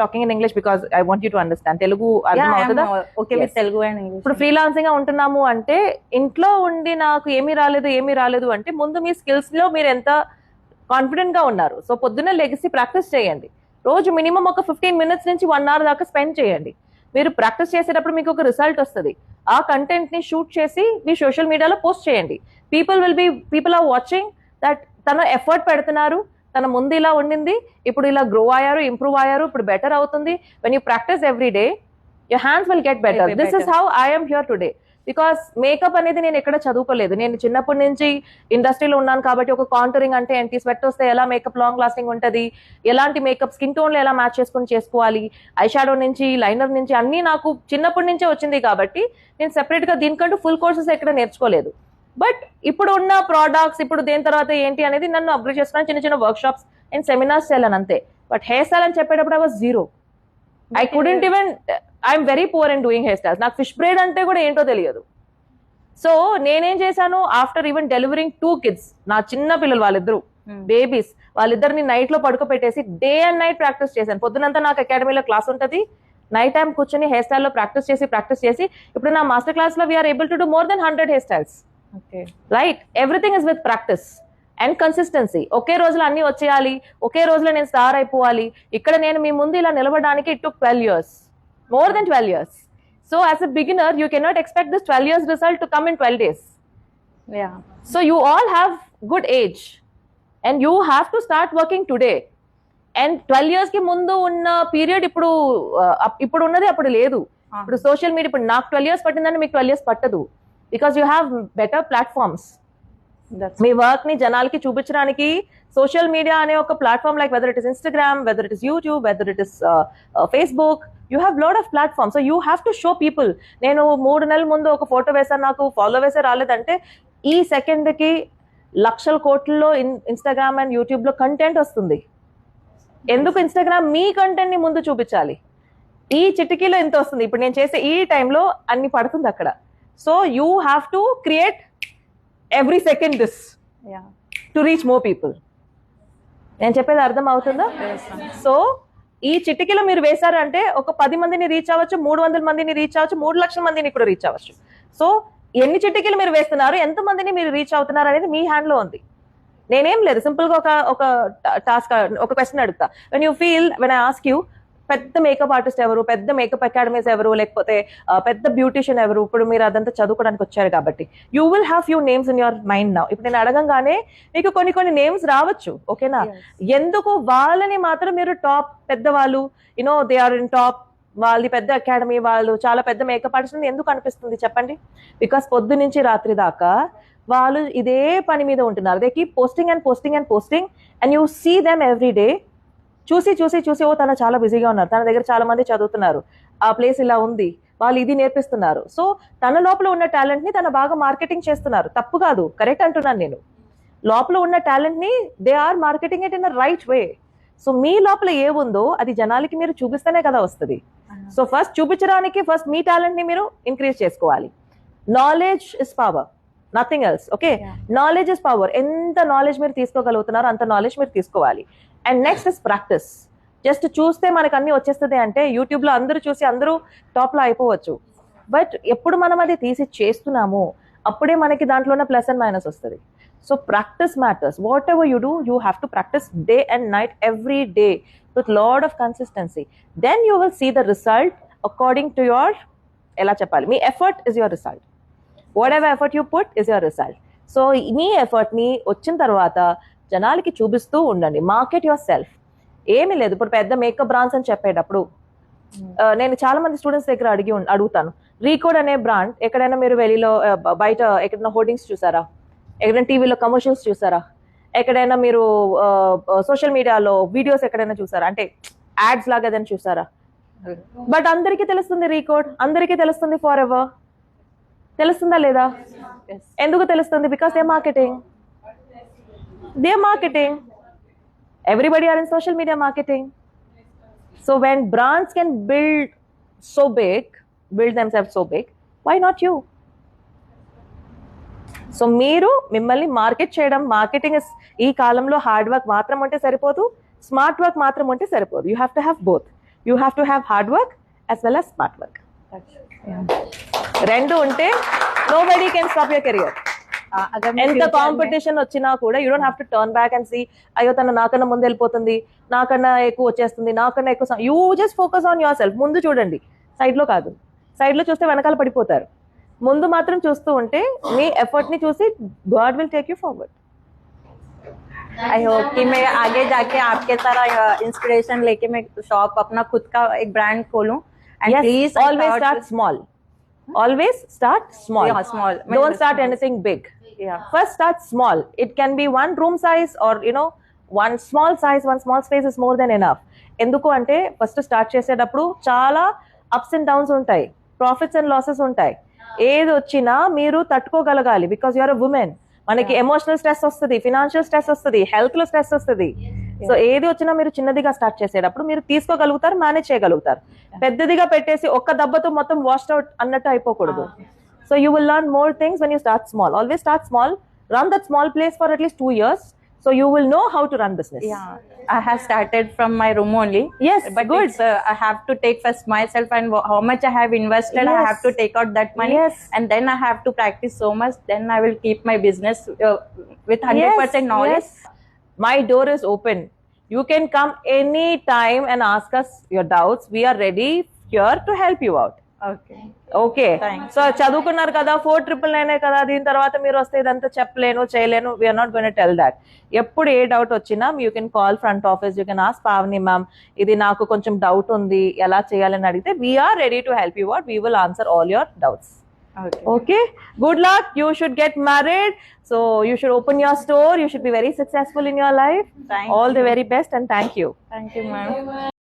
Talking in English because I want you to understand. Telugu అర్థం అవుతుందా? Okay with Telugu and English. ఇప్పుడు freelancing గా ఉంటున్నాము అంటే ఇంట్లో ఉండి నాకు ఏమీ రాలేదు అంటే ముందు మీ స్కిల్స్ లో మీరు ఎంత కాన్ఫిడెంట్ గా ఉన్నారు. సో పొద్దున్నే లెగిసి ప్రాక్టీస్ చేయండి. రోజు మినిమం ఒక 15 minutes నుంచి 1 hour దాకా స్పెండ్ చేయండి. మీరు ప్రాక్టీస్ చేసేటప్పుడు మీకు ఒక రిజల్ట్ వస్తుంది. ఆ కంటెంట్ ని షూట్ చేసి మీ సోషల్ మీడియాలో పోస్ట్ చేయండి. పీపుల్ ఆర్ వాచింగ్ దట్ తన ఎఫర్ట్ పెడుతున్నారు, తన ముందు ఇలా ఉండింది, ఇప్పుడు ఇలా గ్రో అయ్యారు, ఇంప్రూవ్ అయ్యారు, ఇప్పుడు బెటర్ అవుతుంది. When you practice every day your hands will get better. This is how I am here today. Because makeup అనేది నేను ఎక్కడ చదువుకోలేదు. నేను చిన్నప్పటి నుంచి ఇండస్ట్రీలో ఉన్నాను కాబట్టి ఒక కాంటూరింగ్ అంటే ఏంటి, స్వెట్ వస్తే ఎలా మేకప్ లాంగ్ లాస్టింగ్ ఉంటుంది, ఎలాంటి మేకప్ స్కిన్ టోన్లో ఎలా మ్యాచ్ చేసుకుని చేసుకోవాలి, ఐ షాడో నుంచి లైనర్ నుంచి అన్నీ నాకు చిన్నప్పటి నుంచే వచ్చింది కాబట్టి నేను సెపరేట్గా దీనికంటూ ఫుల్ కోర్సెస్ ఎక్కడ నేర్చుకోలేదు. బట్ ఇప్పుడు ఉన్న ప్రోడక్ట్స్ ఇప్పుడు దేని తర్వాత ఏంటి అనేది నన్ను అప్గ్రేడ్ చేసుకున్నాను. చిన్న చిన్న వర్క్ షాప్స్ అండ్ సెమినార్స్ చేయాలని అంతే. బట్ హెయిర్ స్టైల్ అని చెప్పేటప్పుడు I was zero. I couldn't even, I'm very poor in doing hairstyles. నాకు ఫిష్ బ్రేడ్ అంటే కూడా ఏంటో తెలియదు. సో నేనేం చేశాను, ఆఫ్టర్ ఈవెన్ డెలివరింగ్ 2 kids, నా చిన్న పిల్లలు వాళ్ళిద్దరు బేబీస్, వాళ్ళిద్దరిని నైట్ లో పడుకోపెట్టేసి డే అండ్ నైట్ ప్రాక్టీస్ చేశాను. పొద్దునంతా నాకు అకాడమీలో క్లాస్ ఉంటుంది, నైట్ టైం కూర్చొని హెయిర్ స్టైల్ లో ప్రాక్టీస్ చేసి ఇప్పుడు నా మాస్టర్ క్లాస్ లో we are able to do more than 100 hair styles. Right, everything is with practice and consistency. ఒకే రోజులో అన్ని వచ్చేయాలి, ఒకే రోజులో నేను స్టార్ అయిపోవాలి. ఇక్కడ నేను మీ ముందు ఇలా నిలబడడానికి it took 12 years, more than 12 years. So as a beginner you cannot expect this 12 years result to come in 12 days. Yeah. So you all have good age and you have to start working today. And 12 years కి ముందు ఉన్న period ఇప్పుడు ఉన్నది అప్పుడు లేదు. ఇప్పుడు social media, ఇప్పుడు నాకు 12 years పట్టిందని మీకు 12 years పట్టదు. Because you have better platforms. Me work ని జనాలకి చూపించడానికి సోషల్ మీడియా అనే ఒక platform, like whether it is Instagram, whether it is YouTube, whether it is Facebook, you have lot of platform. So you have to show people. నేను 3 నెలల ముందు ఒక photo వేసాను, నాకు ఫాలోవర్సే రాలేదంటే ఈ సెకండ్ కి లక్షల కోట్లలో ఇన్స్టాగ్రామ్ అండ్ యూట్యూబ్ లో కంటెంట్ వస్తుంది. ఎందుకు ఇన్స్టాగ్రామ్ మీ కంటెంట్ ని ముందు చూపించాలి. ఈ చిటికీలో ఎంత వస్తుంది, ఇప్పుడు నేను చేసే ఈ టైంలో అన్ని పడుతుంది అక్కడ. So you have to create every second this to reach more people. నేను చెప్పేది అర్థం అవుతుందా? సో ఈ చిటికీలో మీరు వేశారంటే ఒక 10 మందిని రీచ్ అవ్వచ్చు, 300 మందిని రీచ్ అవ్వచ్చు, 3 లక్షల మందిని కూడా రీచ్ అవ్వచ్చు. సో ఎన్ని చిటికీలు మీరు వేస్తున్నారు, ఎంత మందిని మీరు రీచ్ అవుతున్నారు అనేది మీ హ్యాండ్ లో ఉంది. నేనేం లేదు, సింపుల్ గా ఒక టాస్క్, ఒక క్వశ్చన్ అడుగుతా. When you feel, when I ask you, పెద్ద మేకప్ ఆర్టిస్ట్ ఎవరు, పెద్ద మేకప్ అకాడమీస్ ఎవరు, లేకపోతే పెద్ద బ్యూటిషియన్ ఎవరు, ఇప్పుడు మీరు అదంతా చదువుకోవడానికి వచ్చారు కాబట్టి you will have few names in your mind now. ఇప్పుడు నేను అడగంగానే మీకు కొన్ని నేమ్స్ రావచ్చు, ఓకేనా? ఎందుకు వాళ్ళని మాత్రం మీరు టాప్ పెద్దవాళ్ళు, you know they are in top, వాళ్ళది పెద్ద అకాడమీ, వాళ్ళు చాలా పెద్ద మేకప్ ఆర్టిస్ట్ ఎందుకు అనిపిస్తుంది చెప్పండి? బికాస్ పొద్దు నుంచి రాత్రి దాకా వాళ్ళు ఇదే పని మీద ఉంటున్నారు. They keep posting and you see them every day. చూసి ఓ తను చాలా బిజీగా ఉన్నారు, తన దగ్గర చాలా మంది చదువుతున్నారు, ఆ ప్లేస్ ఇలా ఉంది, వాళ్ళు ఇది నేర్పిస్తున్నారు. సో తన లోపల ఉన్న టాలెంట్ ని తన బాగా మార్కెటింగ్ చేస్తున్నారు. తప్పు కాదు, కరెక్ట్ అంటున్నాను నేను. లోపల ఉన్న టాలెంట్ ని they are marketing it in the right way. So మీ లోపల ఏముందో అది జనాలకి మీరు చూపిస్తేనే కదా వస్తుంది. సో ఫస్ట్ చూపించడానికి ఫస్ట్ మీ టాలెంట్ ని మీరు ఇంక్రీజ్ చేసుకోవాలి. Knowledge is power, nothing else. Okay, knowledge is power. ఎంత నాలెడ్జ్ మీరు తీసుకోగలుగుతున్నారో అంత నాలెడ్జ్ మీరు తీసుకోవాలి. And next is practice. Just చూస్తే మనకు అన్ని వచ్చేస్తుంది అంటే యూట్యూబ్ లో అందరూ చూసి అందరూ టాప్ లో అయిపోవచ్చు. బట్ ఎప్పుడు మనం అది తీసి చేస్తున్నామో అప్పుడే మనకి దాంట్లో ఉన్న ప్లస్ అండ్ మైనస్ వస్తుంది. So practice matters. Whatever you do, you have to practice day and night every day with lot of consistency. Then you will see the result according to your, ఎలా చెప్పాలి, మీ effort is your result. Whatever effort you put is your result. So మీ effort ని వచ్చిన తర్వాత జనాలకి చూపిస్తూ ఉండండి. Market yourself. ఏమీ లేదు, ఇప్పుడు పెద్ద మేకప్ బ్రాండ్స్ అని చెప్పేటప్పుడు నేను చాలా మంది స్టూడెంట్స్ దగ్గర అడుగుతాను, రీకోడ్ అనే బ్రాండ్ ఎక్కడైనా మీరు వెళ్ళిలో బయట ఎక్కడైనా హోర్డింగ్స్ చూసారా, ఎక్కడైనా టీవీలో కమర్షియల్స్ చూసారా, ఎక్కడైనా మీరు సోషల్ మీడియాలో వీడియోస్ ఎక్కడైనా చూసారా, అంటే యాడ్స్ లాగా ఏదైనా చూసారా? బట్ అందరికీ తెలుస్తుంది రీకోడ్, అందరికీ తెలుస్తుంది ఫర్ ఎవర్. తెలుస్తుందా లేదా? ఎందుకు తెలుస్తుంది? Because they marketing. Everybody are in social media marketing. So when brands can build themselves so big, why not you? So మీరు మిమ్మల్ని మార్కెట్ చేయడం, మార్కెటింగ్ ఇస్, ఈ కాలంలో హార్డ్ వర్క్ మాత్రం ఉంటే సరిపోదు, స్మార్ట్ వర్క్ మాత్రం ఉంటే సరిపోదు. You have to have both. You have to have hard work as well as smart work. Yeah. రెండు ఉంటే nobody can stop your career. अगर मैं ఎంత future में- కాంపిటీషన్ వచ్చినా కూడా you don't have to turn back and see అయ్యో తను నాకన్నా ముందు వెళ్ళిపోతుంది, నాకన్నా ఎక్కువ వచ్చేస్తుంది, నాకన్నా ఎక్కువ. You just focus on your self. ముందు చూడండి, సైడ్ లో కాదు. సైడ్ లో చూస్తే వెనకాల పడిపోతారు. ముందు మాత్రం చూస్తూ ఉంటే మీ ఎఫర్ట్ ని చూసి God will take you forward. I hope कि मैं आगे जाके आपके तरह इंस्पिरेशन लेके मैं शॉप अपना खुद का एक ब्रांड खोलूं and Yes, please always start small. Always start small. Yeah, small. Don't start anything big. yeah First start small. It can be one room size or one small size, one small space is more than enough. ఎందుకు అంటే first start చేసేటప్పుడు చాలా ups and downs ఉంటాయి, profits and losses ఉంటాయి. ఏది వచ్చినా మీరు తట్టుకోగలగాలి, because you're a women. మనకి ఎమోషనల్ స్ట్రెస్ వస్తుంది, ఫినాన్షియల్ స్ట్రెస్ వస్తుంది, హెల్త్ లో స్ట్రెస్ వస్తుంది. సో ఏది వచ్చినా మీరు చిన్నదిగా స్టార్ట్ చేసేటప్పుడు మీరు తీసుకోగలుగుతారు, మేనేజ్ చేయగలుగుతారు. పెద్దదిగా పెట్టేసి ఒక్క దెబ్బతో మొత్తం వాష్డ్ అవుట్ అన్నట్టు అయిపోకూడదు. So you will learn more things when you start small. Always start small. Run that small place for at least 2 years. So you will know how to run business. yeah I have started from my room only. Yes, but good. it's, I have to take first myself and how much I have invested. I Yes. have to take out that money. Yes. And then I have to practice so much. Then I will keep my business with 100% knowledge. Yes. My door is open. You can come any time and ask us your doubts. We are ready here to help you out. Okay. Okay. Thanks. So చదువుకున్నారు కదా, 4999 కదా, దీని తర్వాత మీరు వస్తే ఇదంతా చెప్పలేను చేయలేను. We are not going to tell that. ఎప్పుడు ఏ డౌట్ వచ్చినా you can call front office, you can ask Pavani ma'am, ఇది నాకు కొంచెం డౌట్ ఉంది, ఎలా చేయాలని అడిగితే we are ready to help you out. We will answer all your doubts. Okay. Okay, good luck. You should get married. So you should open your store. You should be very successful in your life. Thank All the you. very best and thank you. Thank you, ma'am.